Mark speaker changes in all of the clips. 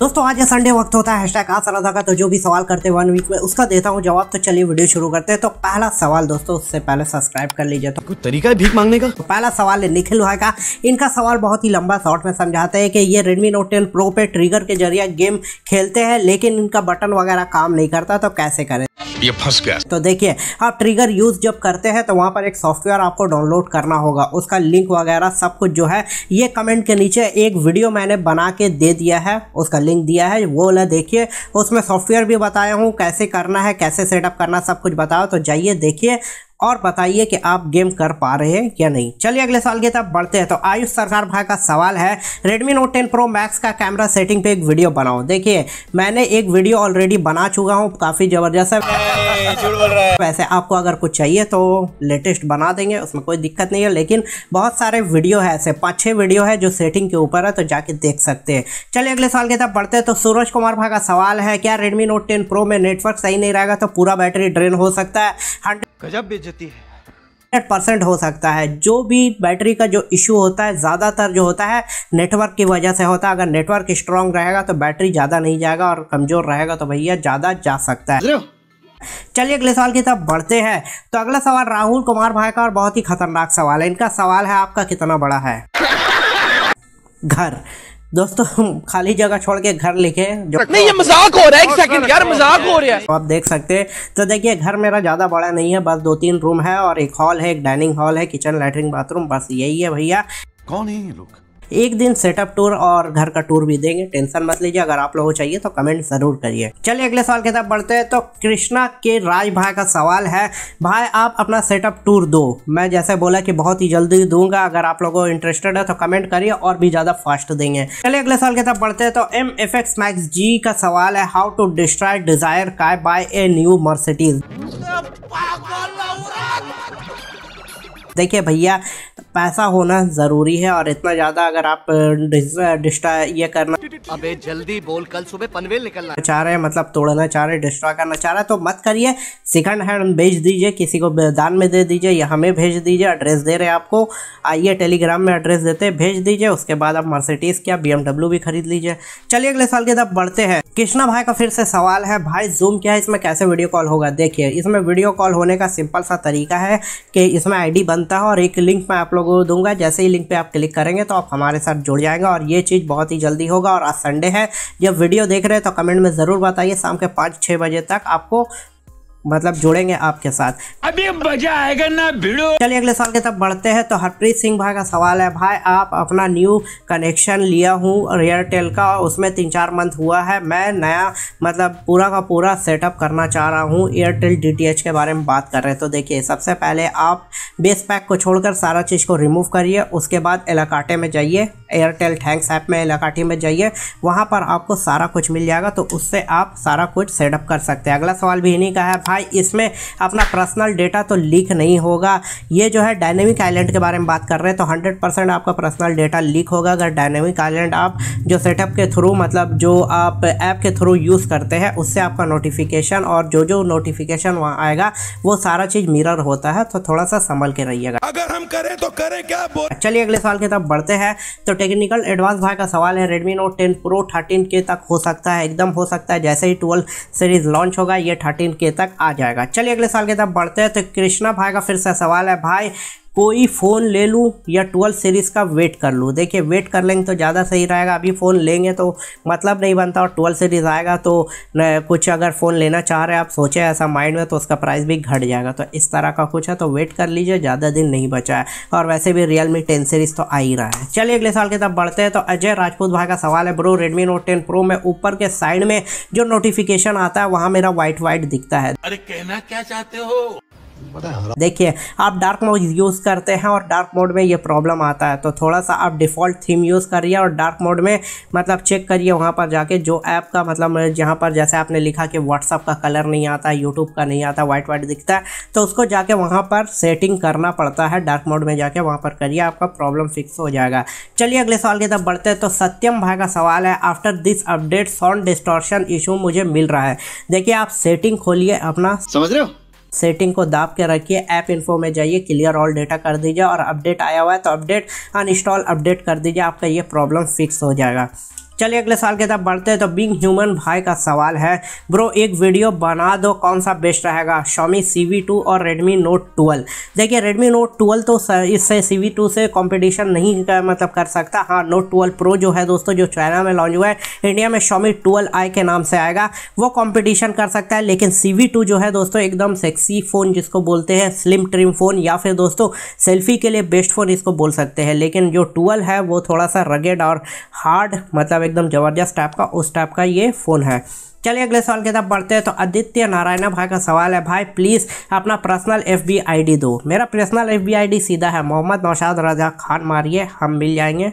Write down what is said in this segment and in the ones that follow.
Speaker 1: दोस्तों आज संडे वक्त होता है हैशटैग आज सलाह का, तो जो भी सवाल करते हैं 1 वीक में उसका देता हूं जवाब। तो चलिए वीडियो शुरू करते हैं। तो पहला सवाल दोस्तों, उससे पहले सब्सक्राइब कर लीजिए। तो
Speaker 2: कुछ तरीका है भीख मांगने का।
Speaker 1: तो पहला सवाल है निखिल भाई का। इनका सवाल बहुत ही लंबा शॉर्ट में समझाते हैं कि ये Redmi Note 10 Pro पे ट्रिगर के जरिए गेम खेलते हैं, लेकिन इनका बटन वगैरह काम नहीं करता, तो कैसे करें।
Speaker 2: ये फंस गया।
Speaker 1: तो देखिए, आप ट्रिगर यूज जब करते हैं तो वहां पर एक सॉफ्टवेयर आपको डाउनलोड करना होगा, उसका लिंक वगैरह सब कुछ जो है ये कमेंट के नीचे एक वीडियो मैंने बना के दे दिया है, उसका लिंक दिया है, वो ना देखिए। उसमें सॉफ्टवेयर भी बताया हूँ कैसे करना है, कैसे सेटअप करना, सब कुछ बताओ। तो जाइए देखिए और बताइए कि आप गेम कर पा रहे हैं या नहीं। चलिए अगले सवाल की तरफ बढ़ते हैं। तो आयुष सरकार भाई का सवाल है, Redmi Note 10 Pro Max का कैमरा सेटिंग पे एक वीडियो बनाओ। देखिए मैंने एक वीडियो ऑलरेडी बना चुका हूँ, काफ़ी ज़बरदस्त है। वैसे आपको अगर कुछ चाहिए तो लेटेस्ट बना देंगे, उसमें कोई दिक्कत नहीं है, लेकिन बहुत सारे वीडियो है, ऐसे 5-6 वीडियो है जो सेटिंग के ऊपर है, तो जाके देख सकते हैं। चलिए अगले सवाल की तरफ बढ़ते हैं। तो सूरज कुमार भाई का सवाल है, क्या Redmi Note 10 Pro में नेटवर्क सही नहीं रहेगा तो पूरा बैटरी ड्रेन हो सकता है?
Speaker 2: गजब बेइज्जती है।
Speaker 1: 100% हो सकता है। जो भी बैटरी का जो इशू होता है ज़्यादातर जो होता है नेटवर्क की वजह से होता है। अगर नेटवर्क स्ट्रांग रहेगा तो बैटरी ज़्यादा नहीं जाएगा, और कमज़ोर रहेगा तो भैया ज़्यादा जा सकता है। चलिए अगले सवाल की तरफ बढ़ते हैं। तो अगला सवाल राहुल कुमार भाई का, और बहुत ही खतरनाक सवाल है। इनका सवाल है, आपका कितना बड़ा है घर? दोस्तों खाली जगह छोड़ के घर लिखे जो
Speaker 2: नहीं, ये मजाक हो रहा है। एक सेकंड यार, मजाक हो रहा है।
Speaker 1: आप देख सकते हैं। तो देखिए घर मेरा ज़्यादा बड़ा नहीं है, बस 2-3 रूम है और एक हॉल है, एक डाइनिंग हॉल है, किचन, लैट्रिन, बाथरूम, बस यही है भैया।
Speaker 2: कौन है ये लोग?
Speaker 1: एक दिन सेटअप टूर और घर का टूर भी देंगे, टेंशन मत लीजिए। अगर आप लोगों को चाहिए तो कमेंट जरूर करिए। चलिए अगले सवाल की तरफ बढ़ते हैं। तो कृष्णा के राज भाई का सवाल है, भाई आप अपना सेटअप टूर दो। मैं जैसे बोला कि बहुत ही जल्दी दूंगा, अगर आप लोगों को इंटरेस्टेड है तो कमेंट करिए और भी ज़्यादा फास्ट देंगे। चलिए अगले सवाल की तरफ बढ़ते हैं। तो MFX Max G का सवाल है, how to destroy desire car buy a new Mercedes. देखिए भैया पैसा होना ज़रूरी है, और इतना ज़्यादा अगर आप ये करना,
Speaker 2: अबे जल्दी बोल, कल सुबह पनवेल निकलना
Speaker 1: चाह रहे हैं, मतलब तोड़ना चाह रहे हैं, डिस्ट्रॉय करना चाह रहे हैं, तो मत करिए। सेकंड हैंड बेच दीजिए, किसी को दान में दे दीजिए या हमें भेज दीजिए। एड्रेस दे रहे हैं आपको, आइए टेलीग्राम में एड्रेस देते हैं, भेज दीजिए। उसके बाद आप मर्सिडीज क्या BMW भी खरीद लीजिए। चलिए अगले साल की तरफ बढ़ते हैं। कृष्णा भाई का फिर से सवाल है, भाई जूम क्या है, इसमें कैसे वीडियो कॉल होगा? देखिए इसमें वीडियो कॉल होने का सिंपल सा तरीका है कि इसमें ID बनता है, और एक लिंक मैं आप लोगों को दूंगा। जैसे ही लिंक पे आप क्लिक करेंगे तो आप हमारे साथ जुड़ जाएंगे, और ये चीज़ बहुत ही जल्दी होगा। और आज संडे है, जब वीडियो देख रहे हैं तो कमेंट में ज़रूर बताइए। शाम के 5-6 बजे तक आपको मतलब जुड़ेंगे आपके साथ, अभी मजा आएगा ना भिड़ो। चलिए अगले साल की तरफ बढ़ते हैं। तो हरप्रीत सिंह भाई का सवाल है, भाई आप अपना न्यू कनेक्शन लिया हूँ एयरटेल का, उसमें 3-4 मंथ हुआ है, मैं नया मतलब पूरा का पूरा सेटअप करना चाह रहा हूँ। एयरटेल DTH के बारे में बात कर रहे हैं। तो देखिए सबसे पहले आप बेस पैक को छोड़कर सारा चीज़ को रिमूव करिए। उसके बाद एलाकाटे में जाइए, एयरटेल थैंक्स ऐप में एलाकाटी में जाइए, वहाँ पर आपको सारा कुछ मिल जाएगा, तो उससे आप सारा कुछ सेटअप कर सकते हैं। अगला सवाल भी इन्हीं का है, भाई इसमें अपना पर्सनल डेटा तो लीक नहीं होगा? ये जो है डायनेमिक आइलैंड के बारे में बात कर रहे हैं। तो 100% आपका पर्सनल डेटा लीक होगा अगर डायनेमिक आइलैंड आप जो सेटअप के थ्रू, मतलब जो आप ऐप के थ्रू यूज़ करते हैं, उससे आपका नोटिफिकेशन और जो नोटिफिकेशन वहाँ आएगा वो सारा चीज़ मिरर होता है। तो थोड़ा सा संभल के रहिएगा।
Speaker 2: अगर हम करें तो करें क्या बोल।
Speaker 1: चलिए अगले सवाल की तरफ बढ़ते हैं। तो टेक्निकल एडवांस भाई का सवाल है, Redmi Note 10 Pro 13K तक हो सकता है? एकदम हो सकता है, जैसे ही 12 सीरीज लॉन्च होगा ये 13K तक आ जाएगा। चलिए अगले साल की तरफ बढ़ते हैं। तो कृष्णा भाई का फिर से सवाल है, भाई कोई फ़ोन ले लूँ या 12 सीरीज़ का वेट कर लूँ? देखिए वेट कर लेंगे तो ज़्यादा सही रहेगा। अभी फ़ोन लेंगे तो मतलब नहीं बनता, और 12 सीरीज़ आएगा तो कुछ अगर फ़ोन लेना चाह रहे हैं आप, सोचे ऐसा माइंड में, तो उसका प्राइस भी घट जाएगा। तो इस तरह का कुछ है, तो वेट कर लीजिए, ज़्यादा दिन नहीं बचा है। और वैसे भी Realme 10 सीरीज़ तो आ ही रहा है। चलिए अगले साल की तरफ बढ़ते हैं। तो अजय राजपूत भाई का सवाल है, ब्रो Redmi Note 10 Pro में ऊपर के साइड में जो नोटिफिकेशन आता है वहाँ मेरा वाइट दिखता है।
Speaker 2: अरे कहना क्या चाहते हो?
Speaker 1: देखिए आप डार्क मोड यूज़ करते हैं और डार्क मोड में ये प्रॉब्लम आता है, तो थोड़ा सा आप डिफ़ॉल्ट थीम यूज़ करिए और डार्क मोड में मतलब चेक करिए वहाँ पर जाके, जो ऐप का मतलब जहाँ पर जैसे आपने लिखा कि व्हाट्सअप का कलर नहीं आता, यूट्यूब का नहीं आता, वाइट दिखता है, तो उसको जाके वहाँ पर सेटिंग करना पड़ता है। डार्क मोड में जाके वहाँ पर करिए, आपका प्रॉब्लम फिक्स हो जाएगा। चलिए अगले सवाल की तरफ बढ़ते हैं। तो सत्यम भाई का सवाल है, after this update sound distortion issue मुझे मिल रहा है। देखिए आप सेटिंग खोलिए अपना,
Speaker 2: समझ रहे हो,
Speaker 1: सेटिंग को दाब के रखिए, ऐप इन्फो में जाइए, क्लियर ऑल डेटा कर दीजिए, और अपडेट आया हुआ है तो अपडेट अनइंस्टॉल अपडेट कर दीजिए, आपका ये प्रॉब्लम फिक्स हो जाएगा। चलिए अगले साल की तरफ बढ़ते हैं। तो बिंग ह्यूमन भाई का सवाल है, ब्रो एक वीडियो बना दो, कौन सा बेस्ट रहेगा, Xiaomi CV2 और Redmi Note 12। देखिए Redmi Note 12 तो इससे CV2 से कंपटीशन नहीं मतलब कर सकता। हाँ Note 12 Pro जो है दोस्तों, जो चाइना में लॉन्च हुआ है, इंडिया में Xiaomi 12i के नाम से आएगा, वो कंपटीशन कर सकता है। लेकिन CV2 जो है दोस्तों एकदम सेक्सी फ़ोन जिसको बोलते हैं, स्लिम ट्रिम फ़ोन, या फिर दोस्तों सेल्फी के लिए बेस्ट फ़ोन इसको बोल सकते हैं। लेकिन जो 12 है वो थोड़ा सा रगेड और हार्ड, मतलब एकदम ज़बरदस्त टाइप का, उस टाइप का ये फ़ोन है। चलिए अगले सवाल की तरफ बढ़ते हैं। तो आदित्य नारायण भाई का सवाल है, भाई प्लीज़ अपना पर्सनल FB ID दो। मेरा पर्सनल FB ID सीधा है, मोहम्मद नौशाद रजा खान मारिए, हम मिल जाएंगे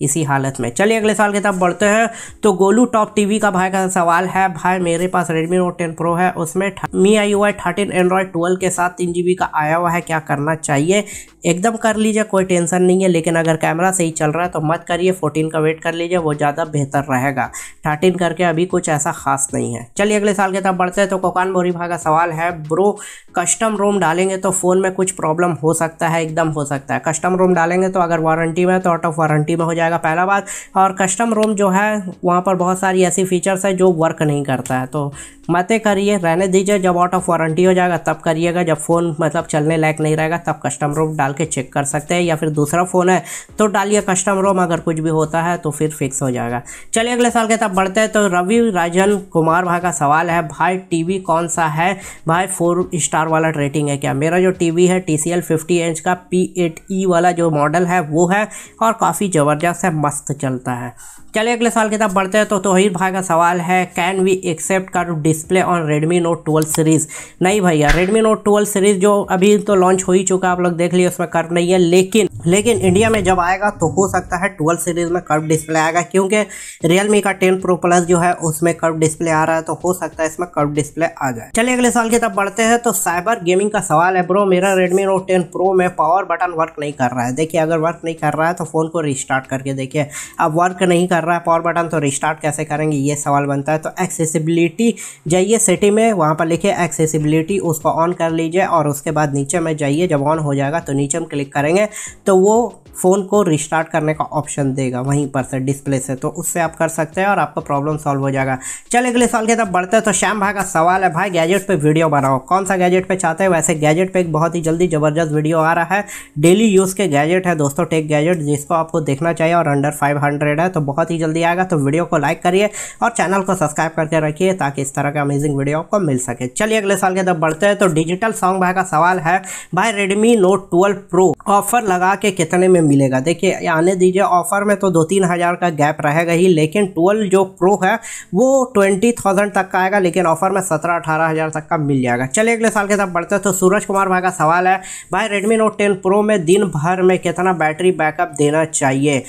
Speaker 1: इसी हालत में। चलिए अगले साल की तरफ बढ़ते हैं। तो गोलू टॉप टीवी का भाई का सवाल है, भाई मेरे पास Redmi Note 10 Pro है, उसमें MIUI 13 Android 12 के साथ 3 GB का आया हुआ है, क्या करना चाहिए? एकदम कर लीजिए, कोई टेंशन नहीं है। लेकिन अगर कैमरा सही चल रहा है तो मत करिए, 14 का वेट कर लीजिए, वो ज़्यादा बेहतर रहेगा। 13 करके अभी कुछ ऐसा खास नहीं है। चलिए अगले साल की तरफ बढ़ते हैं। तो कोकान बोरी भाई का सवाल है, ब्रो कस्टम रोम डालेंगे तो फ़ोन में कुछ प्रॉब्लम हो सकता है? एकदम हो सकता है। कस्टम रोम डालेंगे तो अगर वारंटी में है तो आउट ऑफ वारंटी में हो जाएगा, पहला बात। और कस्टम रोम जो है वहाँ पर बहुत सारी ऐसी फीचर्स है जो वर्क नहीं करता है, तो मत करिए, रहने दीजिए। जब आउट ऑफ वारंटी हो जाएगा तब करिएगा, जब फ़ोन मतलब चलने लायक नहीं रहेगा तब कस्टम रोम डाल के चेक कर सकते हैं। या फिर दूसरा फ़ोन है तो डालिए कस्टम रोम, अगर कुछ भी होता है तो फिर फिक्स हो जाएगा। चलिए अगले साल के तब बढ़ते हैं। तो रवि राजन कुमार भाई का सवाल है, भाई टीवी कौन सा है? भाई 4 स्टार वाला रेटिंग है क्या? मेरा जो टीवी है TCL 50 इंच का P8e वाला जो मॉडल है वो है, और काफ़ी ज़बरदस्त है, मस्त चलता है। चलिए अगले साल की तरफ बढ़ते हैं। तो तोहीर भाई का सवाल है, can we accept curve display on Redmi Note 12 series? नहीं भैया, Redmi Note 12 सीरीज़ जो अभी तो लॉन्च हो ही चुका, आप लोग देख लिए, उसमें कर्व नहीं है। लेकिन इंडिया में जब आएगा तो हो सकता है 12 सीरीज़ में कर्व डिस्प्ले आएगा, क्योंकि Realme का 10 Pro Plus जो है उसमें कर्व डिस्प्ले आ रहा है, तो हो सकता है इसमें कर्व डिस्प्ले आ जाए। चलिए अगले साल की तरफ बढ़ते हैं। तो साइबर गेमिंग का सवाल है, ब्रो मेरा Redmi Note 10 Pro में पावर बटन वर्क नहीं कर रहा है। देखिए अगर वर्क नहीं कर रहा है तो फ़ोन को रिस्टार्ट करके देखिए। अब वर्क नहीं कर रहा है पावर बटन तो रिस्टार्ट कैसे करेंगे, ये सवाल बनता है। तो एक्सेसिबिलिटी जाइए, सेटिंग में, वहाँ पर लिखिए एक्सेसिबिलिटी, उसको ऑन कर लीजिए, और उसके बाद नीचे में जाइए। जब ऑन हो जाएगा तो नीचे में क्लिक करेंगे तो वो फ़ोन को रिस्टार्ट करने का ऑप्शन देगा वहीं पर से, डिस्प्ले से, तो उससे आप कर सकते हैं और आपका प्रॉब्लम सॉल्व हो जाएगा। चलिए अगले साल की तरफ बढ़ते हैं। तो श्याम भाई का सवाल है, भाई गैजेट पे वीडियो बनाओ, कौन सा गैजेट पे चाहते हैं? वैसे गैजेट पे एक बहुत ही जल्दी ज़बरदस्त वीडियो आ रहा है, डेली यूज़ के गैजेट है दोस्तों, टेक गैजेट, जिसको आपको देखना चाहिए, और अंडर 500 है, तो बहुत ही जल्दी आएगा। तो वीडियो को लाइक करिए और चैनल को सब्सक्राइब करके रखिए ताकि इस तरह का अमेजिंग वीडियो आपको मिल सके। चलिए अगले साल की तरफ बढ़ते हैं। तो डिजिटल सॉन्ग भाई का सवाल है, भाई Redmi Note 12 Pro ऑफर लगा के कितने में मिलेगा? देखिए आने दीजिए, ऑफर में तो 2-3 हज़ार का गैप रहेगा ही, लेकिन 12 जो प्रो है वो 20,000 तक का आएगा, लेकिन ऑफर में 17-18 हज़ार तक का मिल जाएगा। चलिए अगले साल के तरफ बढ़ते हैं। तो सूरज कुमार भाई का सवाल है, भाई Redmi Note 10 Pro में दिन भर में कितना बैटरी बैकअप देना चाहिए?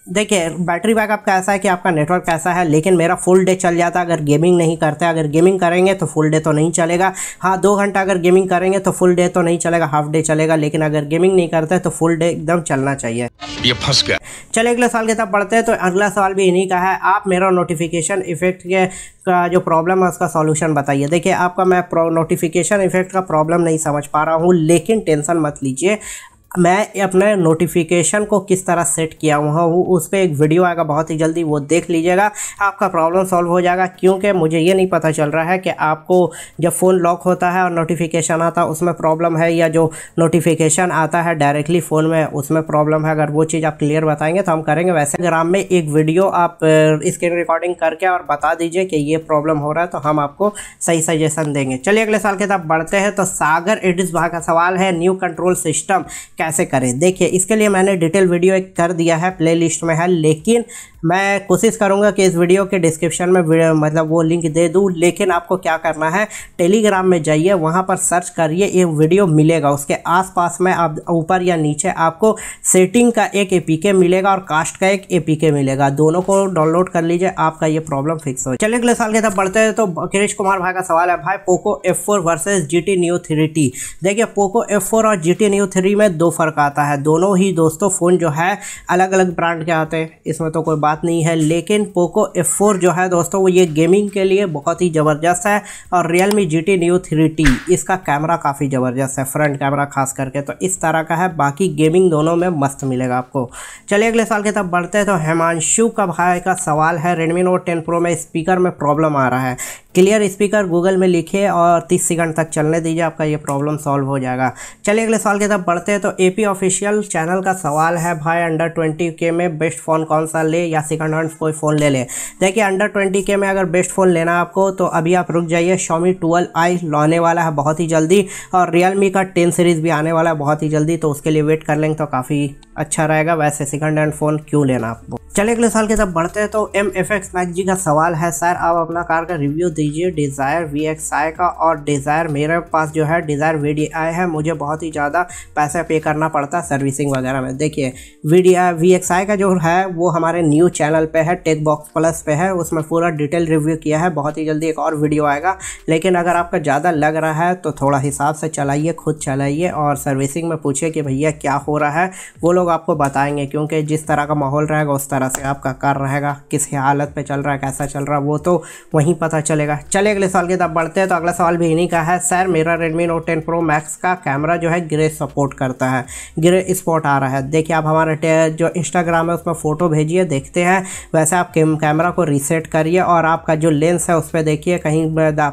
Speaker 1: देखिए बैटरी बैकअप कैसा है कि आपका नेटवर्क कैसा है, लेकिन मेरा फुल डे चल जाता है अगर गेमिंग नहीं करते। अगर गेमिंग करेंगे तो फुल डे तो नहीं चलेगा, हाँ 2 घंटा अगर गेमिंग करेंगे तो फुल डे तो नहीं चलेगा, हाफ डे चलेगा। लेकिन अगर गेमिंग नहीं करते तो फुल डे एकदम चलना चाहिए।
Speaker 2: ये फंस गया।
Speaker 1: चलिए अगले साल की तरफ बढ़ते हैं। तो अगला सवाल भी इन्हीं का है, आप मेरा नोटिफिकेशन इफेक्ट के का जो प्रॉब्लम है उसका सॉल्यूशन बताइए। देखिए आपका मैं नोटिफिकेशन इफेक्ट का प्रॉब्लम नहीं समझ पा रहा हूँ, लेकिन टेंशन मत लीजिए, मैं अपने नोटिफिकेशन को किस तरह सेट किया हुआ हूँ उस पर एक वीडियो आएगा बहुत ही जल्दी, वो देख लीजिएगा, आपका प्रॉब्लम सॉल्व हो जाएगा। क्योंकि मुझे ये नहीं पता चल रहा है कि आपको जब फ़ोन लॉक होता है और नोटिफिकेशन आता है उसमें प्रॉब्लम है, या जो नोटिफिकेशन आता है डायरेक्टली फ़ोन में उसमें प्रॉब्लम है। अगर वो चीज़ आप क्लियर बताएंगे तो हम करेंगे। वैसे ग्राम में एक वीडियो आप स्क्रीन रिकॉर्डिंग करके और बता दीजिए कि ये प्रॉब्लम हो रहा है, तो हम आपको सही सजेशन देंगे। चलिए अगले साल की तरफ बढ़ते हैं। तो सागर एडिस भाई का सवाल है, न्यू कंट्रोल सिस्टम कैसे करें? देखिए इसके लिए मैंने डिटेल वीडियो एक कर दिया है, प्लेलिस्ट में है, लेकिन मैं कोशिश करूंगा कि इस वीडियो के डिस्क्रिप्शन में मतलब वो लिंक दे दूं। लेकिन आपको क्या करना है, टेलीग्राम में जाइए, वहां पर सर्च करिए, ये वीडियो मिलेगा, उसके आसपास में आप ऊपर या नीचे आपको सेटिंग का एक APK मिलेगा और कास्ट का एक APK मिलेगा, दोनों को डाउनलोड कर लीजिए, आपका ये प्रॉब्लम फिक्स हो। चलिए अगले साल के तब बढ़ते हैं। तो किरीश कुमार भाई का सवाल है, भाई Poco F4 versus GT Neo 3T। देखिए पोको F4 और GT Neo 3 में 2 फ़र्क आता है। दोनों ही दोस्तों फ़ोन जो है अलग अलग ब्रांड के आते हैं, इसमें तो कोई बात नहीं है। लेकिन पोको F4 जो है दोस्तों वो ये गेमिंग के लिए बहुत ही ज़बरदस्त है। और Realme GT Neo 3T इसका कैमरा काफ़ी ज़बरदस्त है, फ्रंट कैमरा खास करके तो इस तरह का है। बाकी गेमिंग दोनों में मस्त मिलेगा आपको। चलिए अगले साल की तरफ बढ़ते हैं। तो हिमांशु का भाई का सवाल है, Redmi Note 10 Pro में स्पीकर में प्रॉब्लम आ रहा है, क्लियर स्पीकर गूगल में लिखिए और 30 सेकंड तक चलने दीजिए, आपका ये प्रॉब्लम सॉल्व हो जाएगा। चलिए अगले साल की तरफ बढ़ते हैं। तो AP ऑफिशियल चैनल का सवाल है, भाई अंडर 20K में बेस्ट फ़ोन कौन सा ले या सेकंड हैंड कोई फ़ोन ले ले। देखिए अंडर 20K में अगर बेस्ट फ़ोन लेना आपको तो अभी आप रुक जाइए, Xiaomi 12i लाने वाला है बहुत ही जल्दी, और Realme का 10 सीरीज़ भी आने वाला है बहुत ही जल्दी, तो उसके लिए वेट कर लेंगे तो काफ़ी अच्छा रहेगा। वैसे सेकंड हैंड फ़ोन क्यों लेना आपको। चलिए अगले साल की तरफ बढ़ते हैं। तो MFX मैक्स जी का सवाल है, सर आप अपना कार का रिव्यू दीजिए डिज़ायर VXI का और डिज़ायर। मेरे पास जो है डिज़ायर VDI है, मुझे बहुत ही ज़्यादा पैसा पे करना पड़ता है सर्विसिंग वगैरह में। देखिए VXI का जो है वो हमारे न्यू चैनल पे है, टेक बॉक्स प्लस पे है, उसमें पूरा डिटेल रिव्यू किया है। बहुत ही जल्दी एक और वीडियो आएगा। लेकिन अगर आपका ज़्यादा लग रहा है तो थोड़ा हिसाब से चलाइए, खुद चलाइए और सर्विसिंग में पूछिए कि भैया क्या हो रहा है, वो लोग आपको बताएंगे। क्योंकि जिस तरह का माहौल रहेगा उस तरह से आपका कार रहेगा, किस हालत पे चल रहा है, कैसा चल रहा है, वो तो वहीं पता चलेगा। चलिए अगले साल की तरफ बढ़ते हैं। तो अगला सवाल भी इन्हीं का है, सर मेरा Redmi Note 10 Pro Max का कैमरा जो है ग्रे सपोर्ट करता है, ग्रे स्पॉट आ रहा है। देखिए आप हमारे जो इंस्टाग्राम है उसमें फ़ोटो भेजिए, देखते हैं। वैसे आप कैमरा को रीसेट करिए और आपका जो लेंस है उस पर देखिए कहीं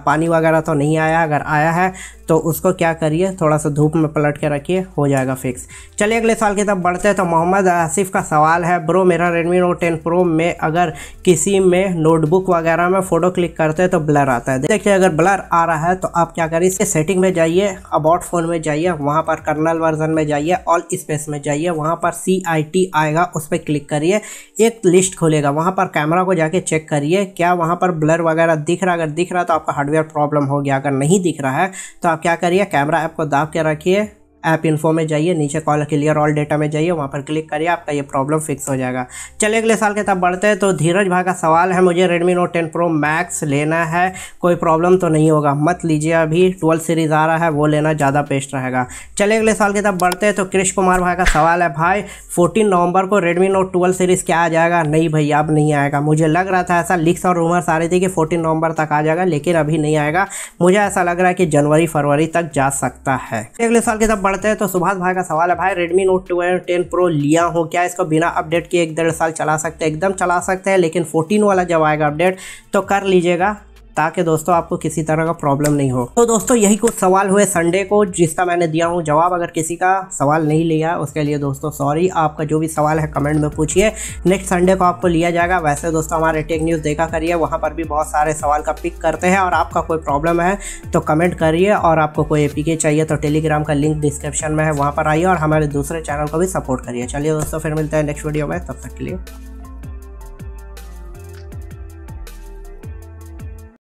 Speaker 1: पानी वगैरह तो नहीं आया, अगर आया है तो उसको क्या करिए, थोड़ा सा धूप में पलट के रखिए, हो जाएगा फिक्स। चलिए अगले साल की तरफ बढ़ते हैं। तो मोहम्मद आसिफ का सवाल है, ब्रो मेरा Redmi Note 10 Pro में अगर किसी में नोटबुक वगैरह में फ़ोटो क्लिक करते हैं तो ब्लर आता है। देखिए अगर ब्लर आ रहा है तो आप क्या करिए, इसके सेटिंग में जाइए, अबाउट फ़ोन में जाइए, वहाँ पर कर्नल वर्जन में जाइए, ऑल स्पेस में जाइए, वहाँ पर CIT आएगा, उस पर क्लिक करिए, एक लिस्ट खुलेगा, वहाँ पर कैमरा को जाके चेक करिए क्या वहाँ पर ब्लर वगैरह दिख रहा है। अगर दिख रहा है तो आपका हार्डवेयर प्रॉब्लम हो गया, अगर नहीं दिख रहा है तो आप क्या करिए, कैमरा ऐप को दाब के रखिए, ऐप इन्फो में जाइए, नीचे कॉल क्लियर ऑल डेटा में जाइए, वहाँ पर क्लिक करिए, आपका ये प्रॉब्लम फिक्स हो जाएगा। चलिए अगले साल के तब बढ़ते हैं। तो धीरज भाई का सवाल है, मुझे Redmi Note 10 Pro Max लेना है, कोई प्रॉब्लम तो नहीं होगा? मत लीजिए, अभी 12 सीरीज़ आ रहा है, वो लेना ज़्यादा बेस्ट रहेगा। चलिए अगले साल के तब बढ़ते हैं। तो कृष्ण कुमार भाई का सवाल है, भाई 14 नवंबर को Redmi Note 12 सीरीज़ क्या आ जाएगा? नहीं भैया अब नहीं आएगा, मुझे लग रहा था ऐसा, लीक्स और रूमर्स आ रही थी कि 14 नवंबर तक आ जाएगा, लेकिन अभी नहीं आएगा। मुझे ऐसा लग रहा है कि जनवरी फरवरी तक जा सकता है। अगले साल के तब बढ़ते हैं। तो सुभाष भाई का सवाल है, भाई Redmi Note 10 Pro लिया हूँ, क्या इसको बिना अपडेट के 1-1.5 साल चला सकते हैं? एकदम चला सकते हैं, लेकिन 14 वाला जब आएगा अपडेट तो कर लीजिएगा, ताकि दोस्तों आपको किसी तरह का प्रॉब्लम नहीं हो। तो दोस्तों यही कुछ सवाल हुए संडे को, जिसका मैंने दिया हूँ जवाब। अगर किसी का सवाल नहीं लिया उसके लिए दोस्तों सॉरी। आपका जो भी सवाल है कमेंट में पूछिए, नेक्स्ट संडे को आपको लिया जाएगा। वैसे दोस्तों हमारे टेक न्यूज़ देखा करिए, वहाँ पर भी बहुत सारे सवाल का पिक करते हैं। और आपका कोई प्रॉब्लम है तो कमेंट करिए, और आपको कोई APK चाहिए तो टेलीग्राम का लिंक डिस्क्रिप्शन में है, वहाँ पर आइए और हमारे दूसरे चैनल को भी सपोर्ट करिए। चलिए दोस्तों फिर मिलते हैं नेक्स्ट वीडियो में, तब तक के लिए।